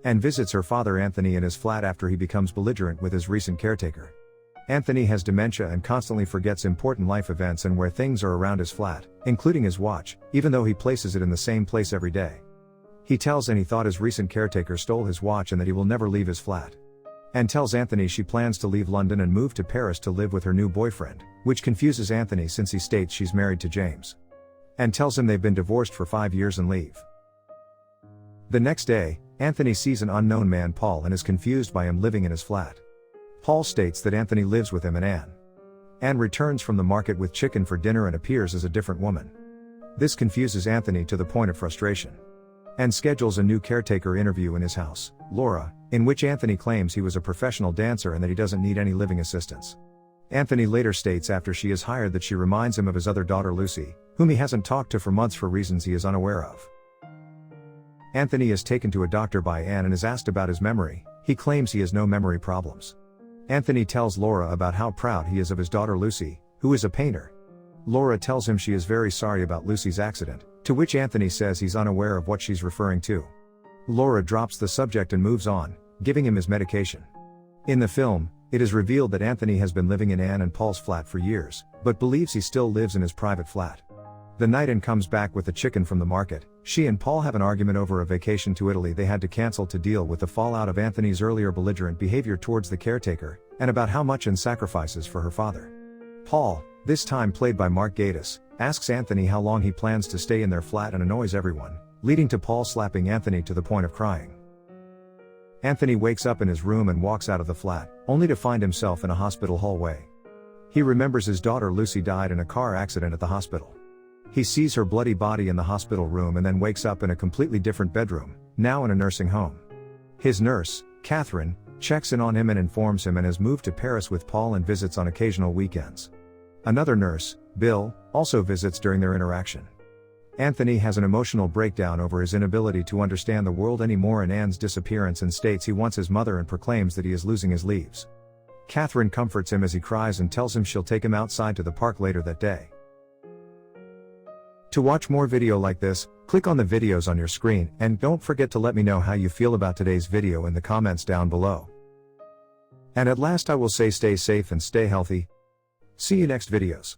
and visits her father Anthony in his flat after he becomes belligerent with his recent caretaker. Anthony has dementia and constantly forgets important life events and where things are around his flat, including his watch, even though he places it in the same place every day. He tells Anne he thought his recent caretaker stole his watch and that he will never leave his flat. Anne tells Anthony she plans to leave London and move to Paris to live with her new boyfriend, which confuses Anthony since he states she's married to James. Anne tells him they've been divorced for 5 years and leave. The next day, Anthony sees an unknown man Paul and is confused by him living in his flat. Paul states that Anthony lives with him and Anne. Anne returns from the market with chicken for dinner and appears as a different woman. This confuses Anthony to the point of frustration. Anne schedules a new caretaker interview in his house, Laura, in which Anthony claims he was a professional dancer and that he doesn't need any living assistance. Anthony later states after she is hired that she reminds him of his other daughter Lucy, whom he hasn't talked to for months for reasons he is unaware of. Anthony is taken to a doctor by Anne and is asked about his memory. He claims he has no memory problems. Anthony tells Laura about how proud he is of his daughter Lucy, who is a painter. Laura tells him she is very sorry about Lucy's accident, to which Anthony says he's unaware of what she's referring to. Laura drops the subject and moves on, giving him his medication. In the film, it is revealed that Anthony has been living in Anne and Paul's flat for years, but believes he still lives in his private flat. The night Anne comes back with the chicken from the market, she and Paul have an argument over a vacation to Italy they had to cancel to deal with the fallout of Anthony's earlier belligerent behavior towards the caretaker, and about how much Anne sacrifices for her father. Paul, this time played by Mark Gatiss, asks Anthony how long he plans to stay in their flat and annoys everyone, leading to Paul slapping Anthony to the point of crying. Anthony wakes up in his room and walks out of the flat, only to find himself in a hospital hallway. He remembers his daughter Lucy died in a car accident at the hospital. He sees her bloody body in the hospital room and then wakes up in a completely different bedroom, now in a nursing home. His nurse, Catherine, checks in on him and informs him Anne has moved to Paris with Paul and visits on occasional weekends. Another nurse, Bill, also visits during their interaction. Anthony has an emotional breakdown over his inability to understand the world anymore and Anne's disappearance and states he wants his mother and proclaims that he is losing his leaves. Catherine comforts him as he cries and tells him she'll take him outside to the park later that day. To watch more video like this, click on the videos on your screen and don't forget to let me know how you feel about today's video in the comments down below. And at last I will say stay safe and stay healthy. See you next videos.